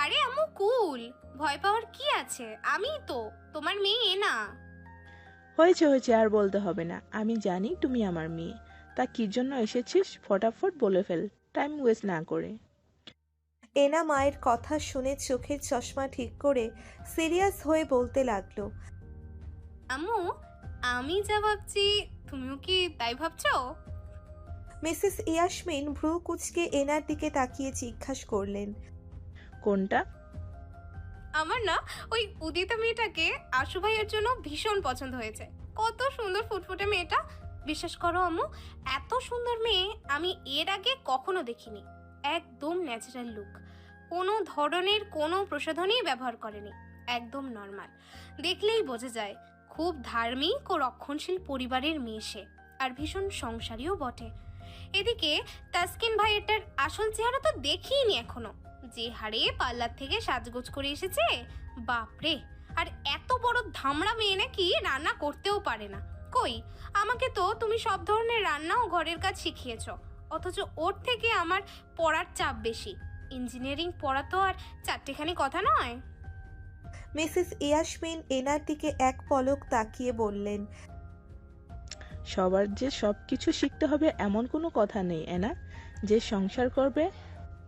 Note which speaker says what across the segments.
Speaker 1: আরে আম্মু কুল, ভয় পাওয়ার কি আছে? আমি তো তোমার মেয়ে না।
Speaker 2: হয়েছে হয়েছে, আর বলতে হবে না। আমি জানি তুমি আমার মেয়ে। তা কি জন্য এসেছিস ফটাফট বলে ফেল, টাইম ওয়েস্ট না করে।
Speaker 3: এনা মায়ের কথা শুনে চোখের চশমা ঠিক করে সিরিয়াস হয়ে বলতে লাগলো।
Speaker 1: আম্মু, আমি যা ভাবছি তুমিও কি তাই ভাবছো?
Speaker 3: মিসেস ইয়াসমিন ভ্রু কুঁচকে এনার দিকে তাকিয়ে জিজ্ঞাসা করলেন।
Speaker 2: কোনটা?
Speaker 1: আমার না ওই উদিতা মেয়েটাকে আশু ভাইয়ের জন্য ভীষণ পছন্দ হয়েছে। কত সুন্দর ফুটফুটে মেয়েটা। বিশ্বাস করো আম্মু, এত সুন্দর মেয়ে আমি এর আগে কখনো দেখিনি। একদম ন্যাচারাল লুক, কোনো ধরনের কোনো প্রসাধনী ব্যবহার করেনি, একদম নর্মাল। দেখলেই বোঝা যায় খুব ধার্মিক ও রক্ষণশীল পরিবারের মেয়ে সে, আর ভীষণ সংসারীও বটে। এদিকে তাসকিন ভাইয়েরটার আসল চেহারা তো দেখিনি এখনো। যে হারে পার্লার থেকে সাজগোজ করে এসেছে, বাপরে! আর এত বড় ধামড়া মেয়ে নাকি রান্না করতেও পারে না। কই, আমাকে তো তুমি সব ধরনের রান্না ও ঘরের কাজ শিখিয়েছ, অথচ ওর থেকে আমার পড়ার চাপ বেশি। ইঞ্জিনিয়ারিং পড়া তো আর চারটেখানি কথা নয়।
Speaker 3: মিসেস ইয়াসমিন এনার দিকে এক পলক তাকিয়ে বললেন।
Speaker 2: সবার যে সব কিছু শিখতে হবে এমন কোনো কথা নেই এনা। যে সংসার করবে,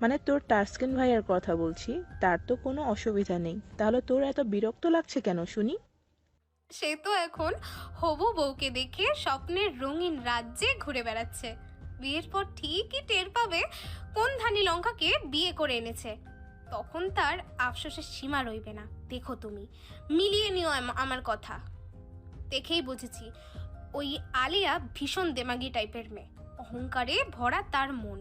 Speaker 2: মানে তোর টাস্কিন ভাইয়ের কথা বলছি, তার তো কোনো অসুবিধা নেই। তাহলে তোর এত বিরক্ত লাগছে কেন শুনি?
Speaker 1: সে তো এখন হবু বউকে দেখে স্বপ্নের রঙিন রাজ্যে ঘুরে বেড়াচ্ছে। বিয়ের পর ঠিকই টের পাবে কোন ধানি লঙ্কাকে বিয়ে করে এনেছে। তখন তার আফসোসের সীমা রইবে না। দেখো তুমি, মিলিয়ে নিও আমার কথা। দেখেই বুঝেছি ওই আলিয়া ভীষণ দেমাগি টাইপের মেয়ে, অহংকারে ভরা তার মন।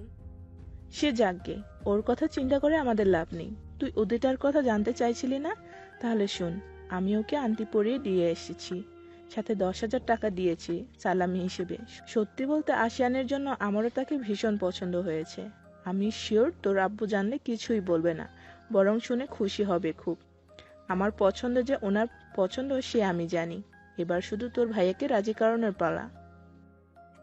Speaker 2: সে যাকগে, ওর কথা চিন্তা করে আমাদের লাভ নেই। তুই উদিতার কথা জানতে চাইছিলি না? তাহলে শোন, আমি ওকে আংটি পরিয়ে দিয়ে এসেছি, সাথে 10,000 টাকা দিয়েছি সালামি হিসেবে। সত্যি বলতে আশিয়ানের জন্য আমারও তাকে ভীষণ পছন্দ হয়েছে। আমি শিওর তোর আব্বু জানলে কিছুই বলবে না, বরং শুনে খুশি হবে খুব। আমার পছন্দ যে ওনার পছন্দ সে আমি জানি। এবার শুধু তোর ভাইয়াকে রাজি করানোর পালা।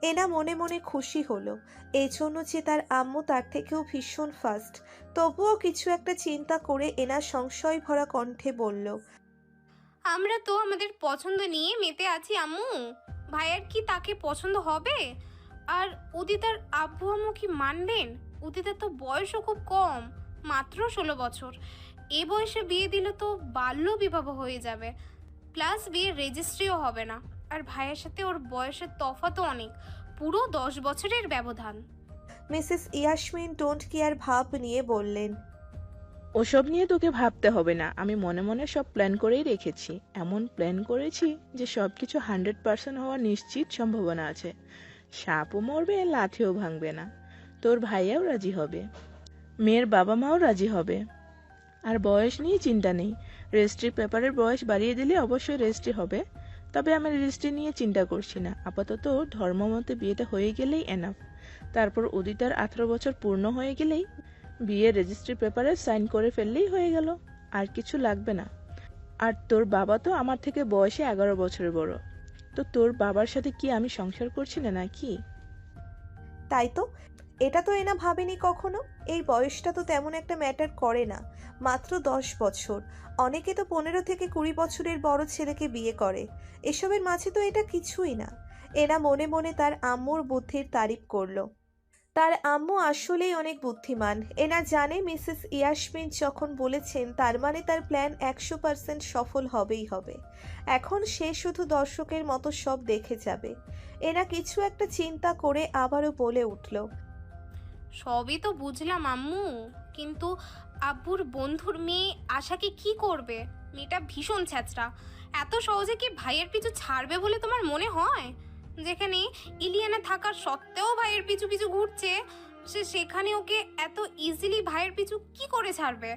Speaker 3: এনা মনে মনে খুশি হলো, এই জন্য যে তার আম্মু তার থেকেও ভীষণ ফাস্ট। তবুও কিছু একটা চিন্তা করে এনা সংশয় ভরা কণ্ঠে বলল।
Speaker 1: আমরা তো আমাদের পছন্দ নিয়ে মেতে আছি আম্মু। ভাইয়ার কি তাকে পছন্দ হবে? আর উদিতার আব্বু আম্মু কি মানবেন? উদিতার তো বয়সও খুব কম, মাত্র 16 বছর। এ বয়সে বিয়ে দিলে তো বাল্য বিবাহ হয়ে যাবে, প্লাস বিয়ের রেজিস্ট্রিও হবে না। আর ভাইয়ের সাথে ওর বয়সের তফাতও অনেক, পুরো 10 বছরের ব্যবধান।
Speaker 3: মিসেস ইয়াসমিন ডোন্ট কেয়ার ভাব নিয়ে বললেন।
Speaker 2: ওসব নিয়ে তোকে ভাবতে হবে না, আমি মনে মনে সব প্ল্যান করেই রেখেছি। এমন প্ল্যান করেছি যে সবকিছু 100% হওয়ার নিশ্চিত সম্ভাবনা আছে। সাপও মরবে, লাঠিও ভাঙবে না। তোর ভাইয়াও রাজি হবে, মেয়ের বাবা মাও রাজি হবে। আর বয়স নিয়ে চিন্তা নেই। রেজিস্ট্রি পেপারের বয়স বাড়িয়ে দিলে অবশ্যই রেজিস্ট্রি হবে। তবে আমি রেজিস্ট্রি নিয়ে চিন্তা করছি না, আপাতত ধর্মমতে বিয়েটা হয়ে গেলেই এনাফ। তারপর উদিতার 18 বছর পূর্ণ হয়ে গেলেই বিয়ের রেজিস্ট্রি পেপারে সাইন করে ফেললেই হয়ে গেল। আর কিছু লাগবে না। আর তোর বাবা তো আমার থেকে বয়সে 11 বছরের বড়। তো তোর বাবার সাথে কি আমি সংসার করছি না নাকি?
Speaker 3: তাই তো, এটা তো এনা ভাবেনি কখনো। এই বয়সটা তো তেমন একটা ম্যাটার করে না, মাত্র 10 বছর। অনেকে তো 15 থেকে 20 বছরের বড় ছেলেকে বিয়ে করে। এসবের মাঝে তো এটা কিছুই না। এনা মনে মনে তার আম্মুর বুদ্ধির তারিফ করলো। তার আম্মু আসলেই অনেক বুদ্ধিমান। এনা জানে মিসেস ইয়াসমিন যখন বলেছেন তার মানে তার প্ল্যান 100% সফল হবেই হবে। এখন সে শুধু দর্শকের মতো সব দেখে যাবে। এনা কিছু একটা চিন্তা করে আবারও বলে উঠল।
Speaker 1: সবই তো বুঝলাম আম্মু, কিন্তু আব্বুর বন্ধুর মেয়ে আশাকে কি করবে? মেয়েটা ভীষণ ছ্যাচরা। এত সহজে কি ভাইয়ের পিছু ছাড়বে বলে তোমার মনে হয়? যেখানে ইলিয়ানা থাকার সত্ত্বেও ভাইয়ের পিছু পিছু ঘুরছে, সে সেখানে ওকে এত ইজিলি ভাইয়ের পিছু কি করে ছাড়বে?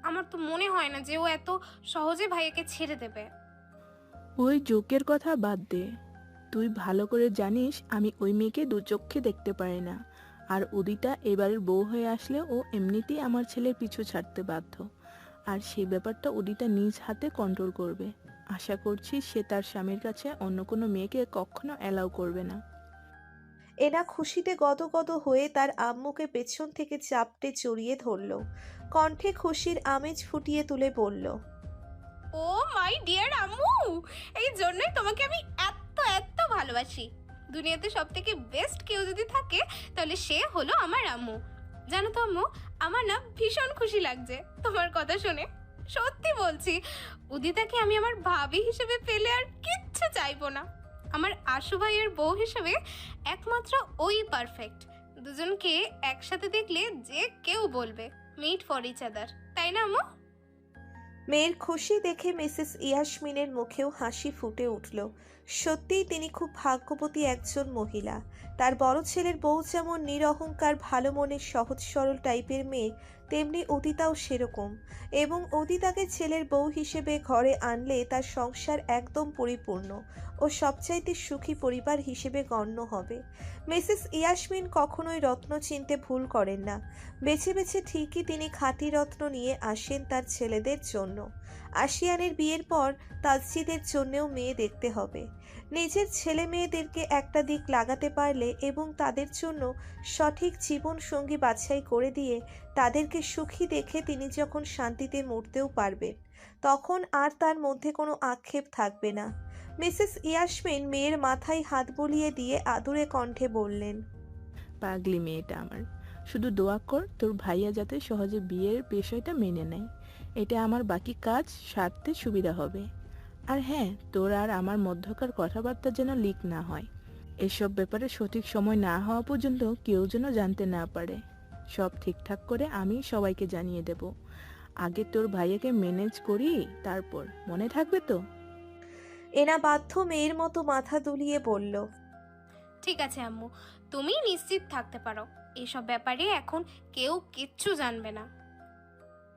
Speaker 1: আমার তো মনে হয় না যে ও এত সহজে ভাইয়াকে ছেড়ে দেবে।
Speaker 2: ওই জোকের কথা বাদ দে। তুই ভালো করে জানিস আমি ওই মেয়েকে দু চোখে দেখতে পারি না। আর উদিতা এবারের বউ হয়ে আসলে ও এমনিতেই আমার ছেলের পিছু ছাড়তে বাধ্য। আর সেই ব্যাপারটা উদিতা নিজ হাতে কন্ট্রোল করবে। আশা করছি সে তার স্বামীর কাছে অন্য কোনো মেয়েকে কখনো অ্যালাউ করবে না।
Speaker 3: এনা খুশিতে গদগদ হয়ে তার আম্মুকে পেছন থেকে চাপটে জড়িয়ে ধরল। কণ্ঠে খুশির আমেজ ফুটিয়ে তুলে বলল,
Speaker 1: ও মাই ডিয়ার আম্মু, এই জন্যই তোমাকে আমি এত এত ভালোবাসি। দুনিয়াতে সব থেকে বেস্ট কেউ যদি থাকে তাহলে সে হলো আমার আম্মু। জানো তো আম্মু, আমার না ভীষণ খুশি লাগছে তোমার কথা শুনে। সত্যি বলছি, উদিতাকে আমি আমার ভাবি হিসেবে পেলে আর কিচ্ছু চাইবো না। আমার আশু ভাইয়ের বউ হিসেবে একমাত্র ওই পারফেক্ট। দুজনকে একসাথে দেখলে যে কেউ বলবে মেড ফর ইচ আদার, তাই না আম্মু?
Speaker 3: মেয়ের খুশি দেখে মিসেস ইয়াসমিনের মুখেও হাসি ফুটে উঠল। সত্যিই তিনি খুব ভাগ্যবতী একজন মহিলা। তার বড় ছেলের বউ যেমন নিরহংকার, ভালো মনের, সহজ সরল টাইপের মেয়ে, তেমনি উদিতাও সেরকম। এবং উদিতাকে ছেলের বউ হিসেবে ঘরে আনলে তার সংসার একদম পরিপূর্ণ ও সবচাইতে সুখী পরিবার হিসেবে গণ্য হবে। মিসেস ইয়াসমিন কখনোই রত্ন চিনতে ভুল করেন না। বেছে বেছে ঠিকই তিনি খাঁটি রত্ন নিয়ে আসেন তার ছেলেদের জন্য। আশিয়ানের বিয়ের পর তাজসিদের জন্যেও মেয়ে দেখতে হবে। নিজের ছেলে মেয়েদেরকে একটা দিক লাগাতে পারলে এবং তাদের জন্য সঠিক জীবন সঙ্গী বাছাই করে দিয়ে তাদেরকে সুখী দেখে তিনি যখন শান্তিতে মরতেও পারবেন, তখন আর তার মধ্যে কোনো আক্ষেপ থাকবে না। মিসেস ইয়াসমিন মেয়ের মাথায় হাত বুলিয়ে দিয়ে আদুরে কণ্ঠে বললেন,
Speaker 2: পাগলি মেয়েটা আমার, শুধু দোয়া কর তোর ভাইয়া যাতে সহজে বিয়ের বিষয়টা মেনে নেয়। এটা আমার বাকি কাজ সারতে সুবিধা হবে। আর হ্যাঁ, তোর আর আমার মধ্যকার কথাবার্তা যেন লিক না হয়। এসব ব্যাপারে সঠিক সময় না হওয়া পর্যন্ত কেউ যেন জানতে না পারে। সব ঠিকঠাক করে আমি সবাইকে জানিয়ে দেব। আগে তোর ভাইয়াকে ম্যানেজ করি, তারপর। মনে থাকবে তো?
Speaker 3: এনা বাধ্য মেয়ের মতো মাথা দুলিয়ে বলল,
Speaker 1: ঠিক আছে আম্মু, তুমি নিশ্চিত থাকতে পারো, এসব ব্যাপারে এখন কেউ কিচ্ছু জানবে না।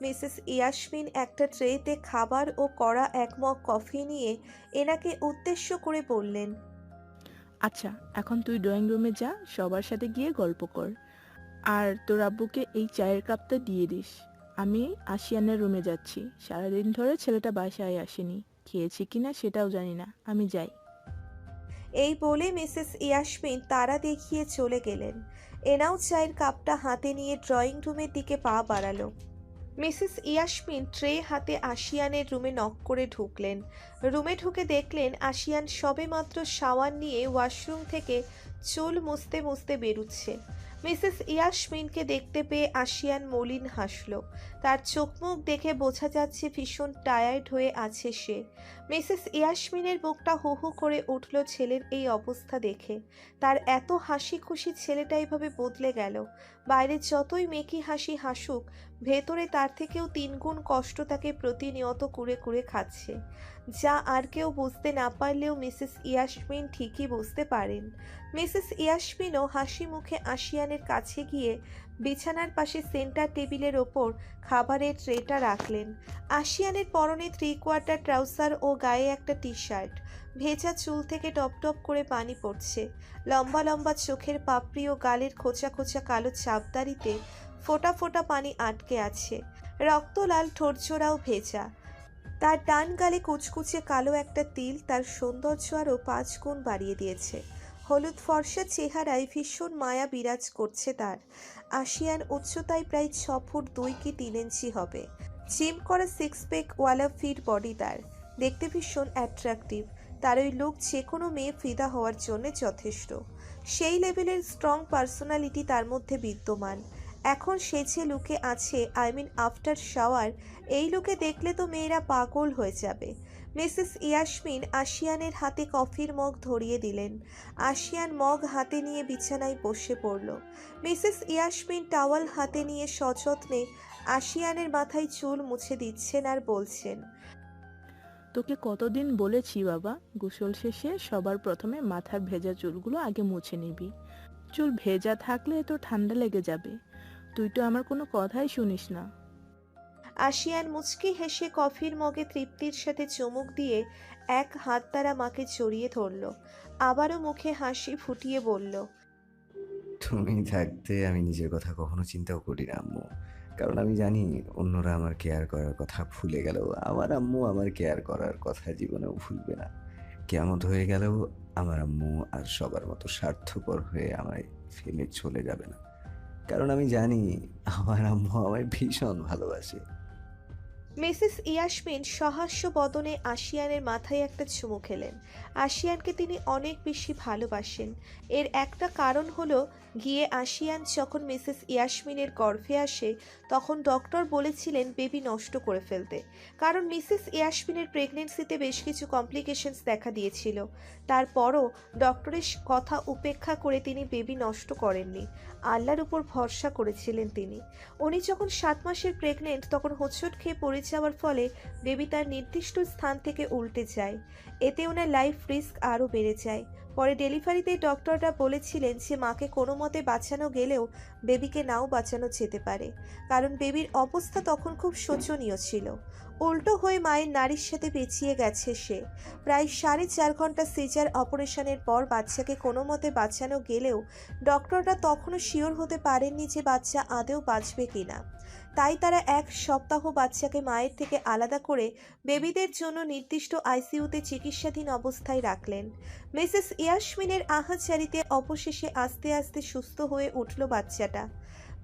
Speaker 3: মিসেস ইয়াসমিন একটা ট্রেতে খাবার ও কড়া এক মগ কফি নিয়ে এনাকে উদ্দেশ্য করে বললেন,
Speaker 2: আচ্ছা, এখন তুই ড্রয়িং রুমে যা, সবার সাথে গিয়ে গল্প কর। আর তোর আব্বুকে এই চায়ের কাপটা দিয়ে দিস। আমি আশিয়ানের রুমে যাচ্ছি। সারাদিন ধরে ছেলেটা বাসায় আসেনি, খেয়েছি কিনা সেটাও জানি না। আমি যাই।
Speaker 3: এই বলে মিসেস ইয়াসমিন তারা দেখিয়ে চলে গেলেন। এনাও চায়ের কাপটা হাতে নিয়ে ড্রয়িং রুমের দিকে পা বাড়ালো। মিসেস ইয়াসমিন ট্রে হাতে আশিয়ানের রুমে নক করে ঢুকলেন। রুমে ঢুকে দেখলেন আশিয়ান সবেমাত্র শাওয়ার নিয়ে ওয়াশরুম থেকে চুল মুছতে মুছতে বেরুচ্ছে। মিসেস ইয়াসমিনকে দেখতে পেয়ে আশিয়ান মলিন হাসল। তার চোখ মুখ দেখে বোঝা যাচ্ছে ভীষণ টায়ার্ড হয়ে আছে সে। মিসেস ইয়াসমিনের বুকটা হু হু করে উঠল ছেলের এই অবস্থা দেখে। তার এত হাসি খুশি ছেলেটা এভাবে বদলে গেল। বাইরে যতই মেকি হাসি হাসুক, ভেতরে তার থেকেও 3 গুণ কষ্ট তাকে প্রতিনিয়ত কুরে কুরে খাচ্ছে, যা আর কেউ বুঝতে না পারলেও মিসেস ইয়াসমিন ঠিকই বুঝতে পারেন। মিসেস ইয়াসমিনও হাসি মুখে আশিয়ানের কাছে গিয়ে বিছানার পাশে সেন্টার টেবিলের ওপর খাবারের ট্রেটা রাখলেন। আশিয়ানের পরনে 3/4 ট্রাউজার ও গায়ে একটা টি শার্ট। ভেজা চুল থেকে টপ টপ করে পানি পড়ছে। লম্বা লম্বা চোখের পাপড়ি ও গালের খোঁচা খোঁচা কালো চাপদারিতে ফোঁটা ফোঁটা পানি আটকে আছে। রক্তলাল ঠোঁটজোড়াও ভেজা। তার ডান গালে কুচকুচে কালো একটা তিল তার সৌন্দর্য আরও 5 গুণ বাড়িয়ে দিয়েছে। হলুদ ফর্সা চেহারায় ভীষণ মায়া বিরাজ করছে তার। আশিয়ান উচ্চতায় প্রায় 6 ফুট 2 কি 3 ইঞ্চি হবে। জিম করা 6 প্যাক ওয়ালা ফিট বডি তার। দেখতে ভীষণ অ্যাট্রাকটিভ। তার ওই লুক যে কোনো মেয়ে ফিদা হওয়ার জন্য যথেষ্ট। সেই লেভেলের স্ট্রং পার্সোনালিটি তার মধ্যে বিদ্যমান। এখন সে যে লুকে আছে, আফটার শাওয়ার, এই লুকে দেখলে তো মেয়েরা পাগল হয়ে যাবে। মিসেস ইয়াসমিন আশিয়ানের হাতে কফির মগ ধরিয়ে দিলেন। আশিয়ান মগ হাতে নিয়ে বিছানায় বসে পড়ল। মিসেস ইয়াসমিন টাওয়াল হাতে নিয়ে সযত্নে আশিয়ানের মাথায় চুল মুছে দিচ্ছেন আর বলছেন,
Speaker 2: তোকে কতদিন বলেছি বাবা, গোসল শেষে সবার প্রথমে মাথার ভেজা চুলগুলো আগে মুছে নিবি। চুল ভেজা থাকলে তো ঠান্ডা লেগে যাবে। তুই তো আমার কোনো কথাই শুনিস না।
Speaker 3: আশিয়ান মুচকি হেসে কফির মগে তৃপ্তির সাথে চুমুক দিয়ে এক হাত দ্বারা মাকে জড়িয়ে ধরল। আবারও মুখে হাসি ফুটিয়ে বলল,
Speaker 4: তুমি থাকতে আমি নিজের কথা কখনো চিন্তাও করি না আম্মু, কারণ আমি জানি অন্যরা আমার কেয়ার করার কথা ভুলে গেলেও আমার আম্মু আমার কেয়ার করার কথা জীবনেও ভুলবে না। কিয়ামত হয়ে গেলেও আমার আম্মু আর সবার মতো স্বার্থপর হয়ে আমায় ফেলে চলে যাবে না, কারণ আমি জানি আমার আম্মু আমায় ভীষণ ভালোবাসে।
Speaker 3: মিসেস ইয়াসমিন সহাস্য বদনে আশিয়ানের মাথায় একটা চুমু খেলেন। আশিয়ানকে তিনি অনেক বেশি ভালোবাসেন। এর একটা কারণ হলো গিয়ে আশিয়ান যখন মিসেস ইয়াসমিনের গর্ভে আসে তখন ডক্টর বলেছিলেন বেবি নষ্ট করে ফেলতে, কারণ মিসেস ইয়াসমিনের প্রেগনেন্সিতে বেশ কিছু কমপ্লিকেশনস দেখা দিয়েছিল। তারপরও ডক্টরের কথা উপেক্ষা করে তিনি বেবি নষ্ট করেননি। আল্লাহর উপর ভরসা করেছিলেন তিনি। উনি যখন 7 মাসের প্রেগনেন্ট তখন হোঁচট খেয়ে পড়ে যাওয়ার ফলে বেবি তার নির্দিষ্ট স্থান থেকে উল্টে যায়। এতে ওনার লাইফ রিস্ক আরও বেড়ে যায়। পরে ডেলিভারিতে ডক্টররা বলেছিলেন যে মাকে কোনো মতে বাঁচানো গেলেও বেবিকে নাও বাঁচানো যেতে পারে, কারণ বেবির অবস্থা তখন খুব শোচনীয় ছিল। উল্টো হয়ে মায়ের নারীর সাথে পেঁচিয়ে গেছে সে। প্রায় 4.5 ঘন্টা সিজার অপারেশনের পর বাচ্চাকে কোনো মতে বাঁচানো গেলেও ডক্টররা তখনও শিওর হতে পারেননি যে বাচ্চা আদৌ বাঁচবে কিনা। তাই তারা 1 সপ্তাহ বাচ্চাকে মায়ের থেকে আলাদা করে বেবিদের জন্য নির্দিষ্ট আইসিইউতে চিকিৎসাধীন অবস্থায় রাখলেন। মিসেস ইয়াসমিনের আহাজারিতে অবশেষে আস্তে আস্তে সুস্থ হয়ে উঠল বাচ্চাটা,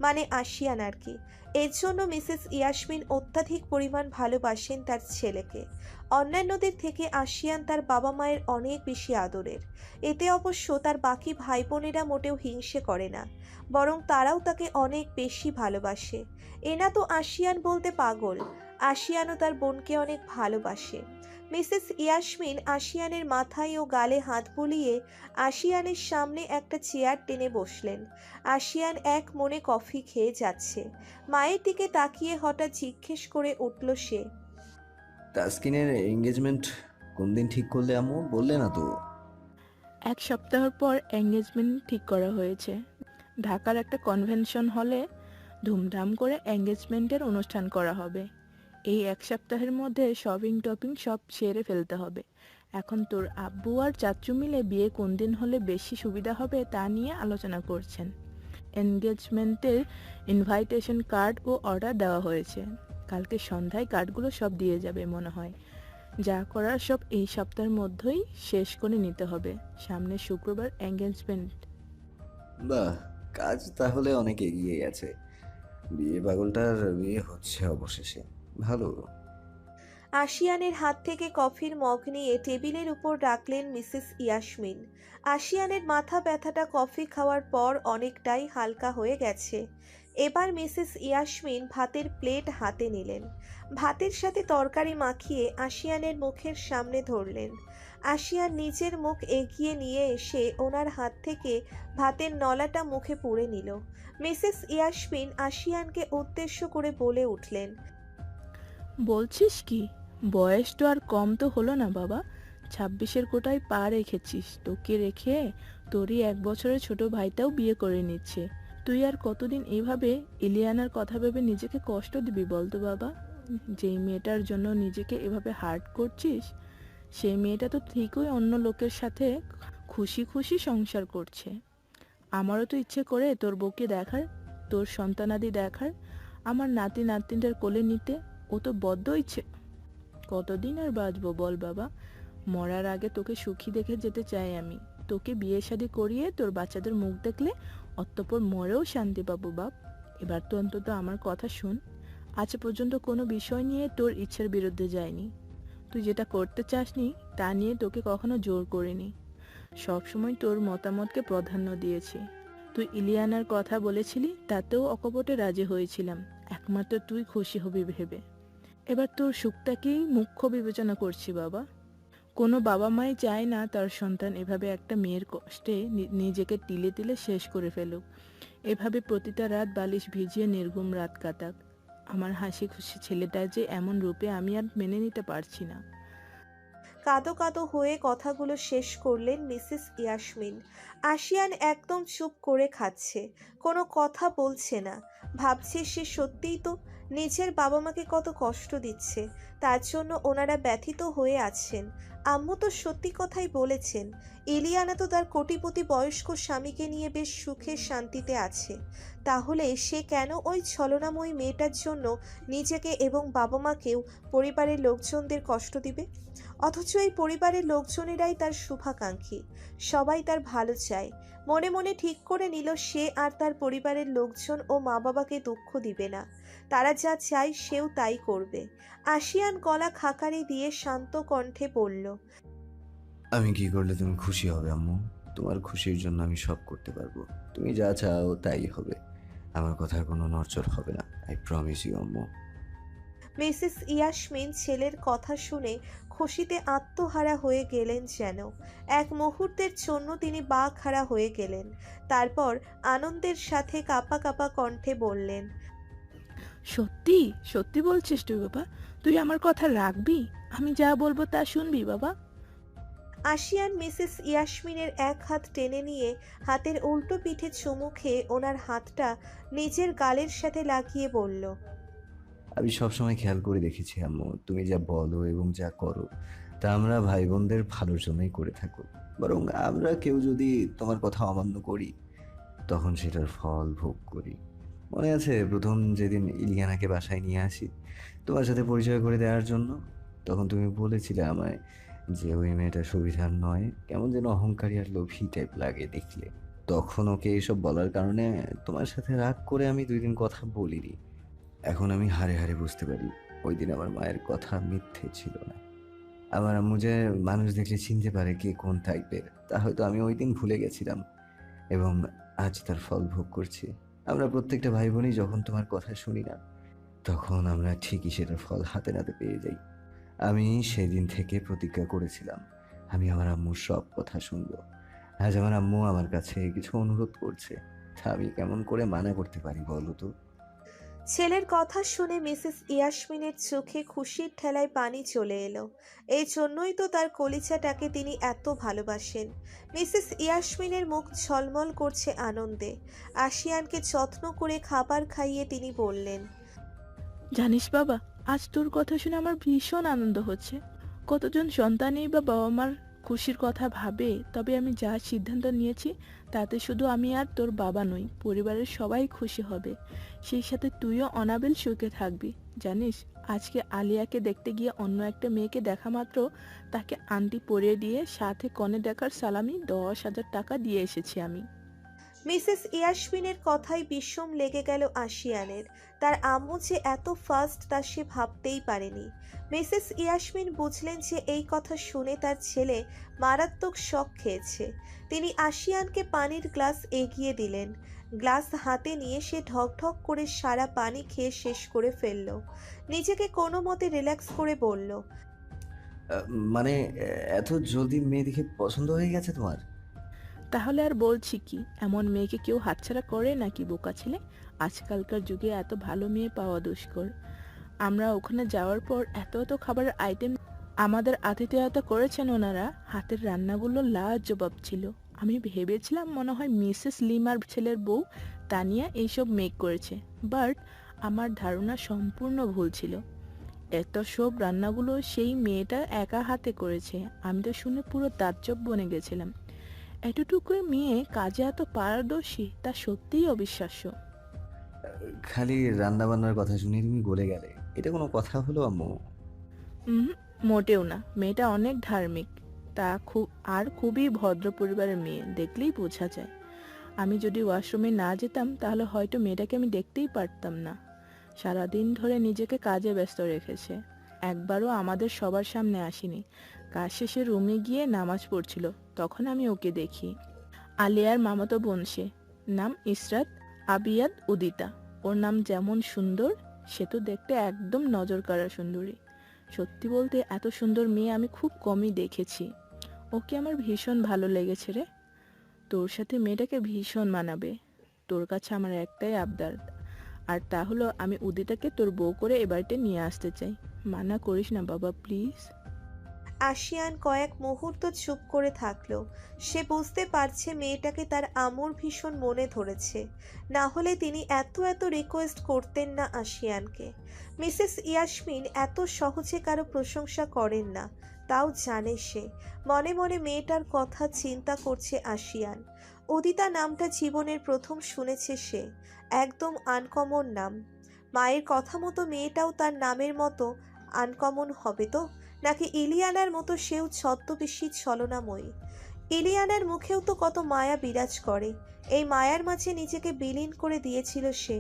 Speaker 3: মানে আশিয়ান আর কি। এর জন্য মিসেস ইয়াসমিন অত্যাধিক পরিমাণ ভালোবাসেন তার ছেলেকে। অন্যান্যদের থেকে আশিয়ান তার বাবা মায়ের অনেক বেশি আদরের। এতে অবশ্য তার বাকি ভাই বোনেরা মোটেও হিংসে করে না, বরং তারাও তাকে অনেক বেশি ভালোবাসে। এনা তো আশিয়ান বলতে পাগল। আশিয়ানও তার বোনকে অনেক ভালোবাসে। মিসেস ইয়াসমিন আশিয়ানের মাথায় ও গালে হাত বুলিয়ে আশিয়ানের সামনে একটা চেয়ার টেনে বসলেন। আশিয়ান এক মনে কফি খেয়ে যাচ্ছে। মায়ের দিকে তাকিয়ে হঠাৎ জিজ্ঞেস করে উঠল সে,
Speaker 4: তাসকিনের এঙ্গেজমেন্ট কোন দিন ঠিক করলে আম্মু? বললে না তো।
Speaker 2: 1 সপ্তাহ পর এঙ্গেজমেন্ট ঠিক করা হয়েছে। ঢাকার একটা কনভেনশন হলে ধুমধাম করে এঙ্গেজমেন্টের অনুষ্ঠান করা হবে। এই 1 সপ্তাহের মধ্যে শপিং টপিং সব সেরে ফেলতে হবে। এখন তোর আব্বু আর চাচু মিলে বিয়ে কোন দিন হলে বেশি সুবিধা হবে তা নিয়ে আলোচনা করছেন। এনগেজমেন্টের ইনভাইটেশন কার্ড ও অর্ডার দেওয়া হয়েছে। কালকে সন্ধ্যায় কার্ডগুলো সব দিয়ে যাবে মনে হয়। যা করার সব এই সপ্তাহের মধ্যেই শেষ করে নিতে হবে। সামনে শুক্রবার এঙ্গেজমেন্ট।
Speaker 4: বাহ, কাজ তাহলে অনেক এগিয়ে গেছে। বিয়ে পাগলটার বিয়ে হচ্ছে অবশেষে। ভালো।
Speaker 3: আশিয়ানের হাত থেকে কফির মগ নিয়ে টেবিলের উপর রাখলেন মিসেস ইয়াসমিন। আশিয়ানের মাথা ব্যথাটা কফি খাওয়ার পর অনেকটাই হালকা হয়ে গেছে। এবার মিসেস ইয়াসমিন ভাতের প্লেট হাতে নিলেন। ভাতের সাথে তরকারি মাখিয়ে আশিয়ানের মুখের সামনে ধরলেন। আশিয়ান নিজের মুখ এগিয়ে নিয়ে এসে ওনার হাত থেকে ভাতের নলাটা মুখে পুরে নিল। মিসেস ইয়াসমিন আশিয়ানকে উদ্দেশ্য করে বলে উঠলেন,
Speaker 2: বলছিস কি? বয়স তো আর কম তো হলো না বাবা। 26-এর কোটায় পা রেখেছিস। তোকে রেখে তোরই 1 বছরের ছোট ভাইটাও বিয়ে করে নিচ্ছে। তুই আর কতদিন এইভাবে ইলিয়ানার কথা ভেবে নিজেকে কষ্ট দিবি বলতো বাবা? যেই মেয়েটার জন্য নিজেকে এভাবে হার্ট করছিস, সেই মেয়েটা তো ঠিকই অন্য লোকের সাথে খুশি খুশি সংসার করছে। আমারও তো ইচ্ছে করে তোর বউকে দেখার, তোর সন্তানাদি দেখার, আমার নাতি নাতনিদের কোলে নিতে। ও তো বড্ড ইচ্ছে। কতদিন আর বাঁচবো বল বাবা? মরার আগে তোকে সুখী দেখে যেতে চাই আমি। তোকে বিয়ে শাদী করিয়ে তোর বাচ্চাদের মুখ দেখলে অতঃপর মরেও শান্তি পাবো বাপ। এবার তো অন্তত আমার কথা শুন। আজ পর্যন্ত কোনো বিষয় নিয়ে তোর ইচ্ছের বিরুদ্ধে যায়নি। তুই যেটা করতে চাসনি তা নিয়ে তোকে কখনো জোর করিনি। সবসময় তোর মতামতকে প্রাধান্য দিয়েছি। তুই ইলিয়ানার কথা বলেছিলি, তাতেও অকপটে রাজি হয়েছিলাম, একমাত্র তুই খুশি হবি ভেবে। এবার তোর সুখটাকেই মুখ্য বিবেচনা করছি বাবা। কোনো বাবা মাই চায় না তার সন্তান এভাবে একটা মেয়ের কষ্টে নিজেকে তিলে তিলে শেষ করে ফেলুক, এভাবে প্রতিটা রাত বালিশ ভিজিয়ে নির্ঘুম রাত কাটাক। আমার হাসি খুশি ছেলেটা যে এমন রূপে আমি আর মেনে নিতে পারছি না।
Speaker 3: কাঁদো কাঁদো হয়ে কথাগুলো শেষ করলেন মিসেস ইয়াসমিন। আশিয়ান একদম চুপ করে খাচ্ছে, কোনো কথা বলছে না। ভাবছে সে সত্যিই তো নিজের বাবা মাকে কত কষ্ট দিচ্ছে, তার জন্য ওনারা ব্যথিত হয়ে আছেন। আম্মু তো সত্যি কথাই বলেছেন, ইলিয়ানা তো তার কোটিপতি বয়স্ক স্বামীকে নিয়ে বেশ সুখে শান্তিতে আছে। তাহলে সে কেন ওই ছলনাময়ী মেয়েটার জন্য নিজেকে এবং বাবা মাকেও, পরিবারের লোকজনদের কষ্ট দিবে? অথচ এই পরিবারের লোকজনেরাই তার শুভাকাঙ্ক্ষী, সবাই তার ভালো চায়। মনে মনে ঠিক করে নিল সে আর তার পরিবারের লোকজন ও মা বাবাকে দুঃখ দিবে না, তারা যা চায় সেও তাই করবে। আশিয়ান গলা খাকারি দিয়ে শান্ত কণ্ঠে বলল,
Speaker 4: আমি কি করলে তুমি খুশি হবে আম্মু? তোমার খুশির জন্য আমি সব করতে পারবো। তুমি যা চাও তাই হবে। আমার কথার কোনো নড়চড় হবে না, আই প্রমিস ইউ আম্মু।
Speaker 3: মিসেস ইয়াসমিন ছেলের কথা শুনে খুশিতে আত্মহারা হয়ে গেলেন যেন। এক মুহূর্তের জন্য তিনি বাকহারা হয়ে গেলেন। তারপর আনন্দের সাথে কাঁপা কাঁপা কণ্ঠে বললেন,
Speaker 2: সত্যি সত্যি বলছিস তুই বাবা? তুই আমার কথা রাখবি? আমি যা বলবো তা শুনবি বাবা?
Speaker 3: আশিয়ান মিসেস ইয়াসমিনের এক হাত টেনে নিয়ে হাতের উল্টো পিঠে চুমু খেয়ে ওনার হাতটা নিজের গালের সাথে লাগিয়ে বলল,
Speaker 4: আমি সবসময় খেয়াল করে দেখেছি আম্মু, তুমি যা বলো এবং যা করো তা আমরা ভাই বোনদের ভালোর জন্যই করে থাকো। বরং আমরা কেউ যদি তোমার কথা অমান্য করি তখন সেটার ফল ভোগ করি। মনে আছে প্রথম যেদিন ইলিয়ানাকে বাসায় নিয়ে আসি তোমার সাথে পরিচয় করে দেওয়ার জন্য? তখন তুমি বলেছিলে আমায় যে ওই মেয়েটা সুবিধার নয়, কেমন যেন অহংকারী আর লোভী টাইপ লাগে দেখলে। তখন ওকে এসব বলার কারণে তোমার সাথে রাগ করে আমি 2 দিন কথা বলিনি। এখন আমি হাড়ে হাড়ে বুঝতে পারি ওই দিন আমার মায়ের কথা মিথ্যে ছিল না। আমার আম্মু যে মানুষ দেখলে চিনতে পারে কে কোন টাইপের, তা হয়তো আমি ওই দিন ভুলে গেছিলাম এবং আজ তার ফল ভোগ করছি। আমরা প্রত্যেকটা ভাই বোনই যখন তোমার কথা শুনি না তখন আমরা ঠিকই সেটার ফল হাতে নাতে পেয়ে যাই। আমি সেদিন থেকে প্রতিজ্ঞা করেছিলাম আমি আমার আম্মুর সব কথা শুনবো। আজ আমার আম্মু আমার কাছে কিছু অনুরোধ করছে, তা আমি কেমন করে মানা করতে পারি বলো তো?
Speaker 3: ছেলের কথা শুনে মিসেস ইয়াসমিনের চোখে খুশির ঠেলায় পানি চলে এলো। এই জন্যই তো তার কলিজাটাকে তিনি এত ভালোবাসেন। মিসেস ইয়াসমিনের মুখ ঝলমল করছে আনন্দে। আশিয়ানকে যত্ন করে খাবার খাইয়ে তিনি বললেন,
Speaker 2: জানিস বাবা, আজ তোর কথা শুনে আমার ভীষণ আনন্দ হচ্ছে। কতজন সন্তানই বা বাবা মার খুশির কথা ভাবে, তবে আমি যা সিদ্ধান্ত নিয়েছি তাতে শুধু আমি আর তোর বাবা নই, পরিবারের সবাই খুশি হবে। সেই সাথে তুইও অনাবিল সুখে থাকবি। জানিস, আজকে আলিয়াকে দেখতে গিয়ে অন্য একটা মেয়েকে দেখা মাত্র তাকে আংটি পরিয়ে দিয়ে সাথে কনে দেখার সালামি 10,000 টাকা দিয়ে এসেছি আমি।
Speaker 3: মিসেস ইয়াসমিনের কথায় বিষম লেগে গেল আশিয়ানের। তার আম্মু যে এত ফাস্ট তা সে ভাবতেই পারেনি। মিসেস ইয়াসমিন বুঝলেন যে এই কথা শুনে তার ছেলে মারাত্মক শক খেয়েছে। তিনি আশিয়ানকে পানির গ্লাস এগিয়ে দিলেন। গ্লাস হাতে নিয়ে সে ঢকঢক করে সারা পানি খেয়ে শেষ করে ফেলল। নিজেকে কোনো মতে রিল্যাক্স করে বলল,
Speaker 4: আহ, মানে এত জলদি মেয়ে দেখে পছন্দ হয়ে গেছে তোমার?
Speaker 2: তাহলে আর বলছি কি, এমন মেয়েকে কেউ হাতছাড়া করে নাকি বোকা ছেলে? আজকালকার যুগে এত ভালো মেয়ে পাওয়া দুষ্কর। আমরা ওখানে যাওয়ার পর এত এত খাবারের আইটেম আমাদের আতিথেয়তা করেছেন ওনারা। হাতের রান্নাগুলো লাজবাব ছিল। আমি ভেবেছিলাম মনে হয় মিসেস লিমার ছেলের বউ তানিয়া এইসব মেক করেছে, বাট আমার ধারণা সম্পূর্ণ ভুল ছিল। এত সব রান্নাগুলো সেই মেয়েটা একা হাতে করেছে। আমি তো শুনে পুরো তাজ্জব বনে গেছিলাম। এতটুকু মেয়ে কাজে এত পারদর্শী, তা সত্যিই অবিশ্বাস্য।
Speaker 4: খালি রান্না বান্নার কথা শুনে তুমি গলে গেলে, এটা কোনো কথা হলো আম্মু?
Speaker 2: হুম, মোটেও না। মেয়েটা অনেক ধার্মিক, তা খুবই ভদ্র পরিবারের মেয়ে, দেখলেই বোঝা যায়। আমি যদি ওয়াশরুমে না যেতাম তাহলে হয়তো মেয়েটাকে আমি দেখতেই পারতাম না। সারাদিন ধরে নিজেকে কাজে ব্যস্ত রেখেছে, একবারও আমাদের সবার সামনে আসেনি। কাজ শেষে রুমে গিয়ে নামাজ পড়ছিল, তখন আমি ওকে দেখি। আলিয়ার মামাতো বোন সে, নাম ইসরাত আবিয়াদ উদিতা। ওর নাম যেমন সুন্দর, সে তো দেখতে একদম নজর কাড়া সুন্দরী। সত্যি বলতে এত সুন্দর মেয়ে আমি খুব কমই দেখেছি। ওকে আমার ভীষণ ভালো লেগেছে রে। তোর সাথে মেয়েটাকে ভীষণ মানাবে। তোর কাছে আমার একটাই আবদার, আর তা হলো আমি উদিতাকে তোর বউ করে এ বাড়িতে নিয়ে আসতে চাই। মানা করিস না বাবা, প্লিজ।
Speaker 3: আশিয়ান কয়েক মুহূর্ত চুপ করে থাকলো। সে বুঝতে পারছে মেয়েটাকে তার আমর ভীষণ মনে ধরেছে, না হলে তিনি এত এত রিকোয়েস্ট করতেন না আশিয়ানকে। মিসেস ইয়াসমিন এত সহজে কারো প্রশংসা করেন না, তাও জানে সে। মনে মনে মেয়েটার কথা চিন্তা করছে আশিয়ান। উদিতা নামটা জীবনের প্রথম শুনেছে সে, একদম আনকমন নাম। মায়ের কথা মতো মেয়েটাও তার নামের মতো আনকমন হবে তো, নাকি ইলিয়ানার মতো সেও ছদ্মবেশী ছলনাময়ী? ইলিয়ানার মুখেও তো কত মায়া বিরাজ করে, এই মায়ার মাঝে নিজেকে বিলীন করে দিয়েছিল সে,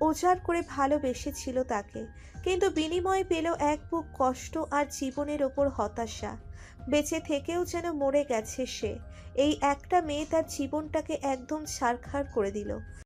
Speaker 3: উজাড় করে ভালোবেসেছিল তাকে, কিন্তু বিনিময়ে পেল এক বুক কষ্ট আর জীবনের ওপর হতাশা। বেঁচে থেকেও যেন মরে গেছে সে। এই একটা মেয়ে তার জীবনটাকে একদম ছারখার করে দিল।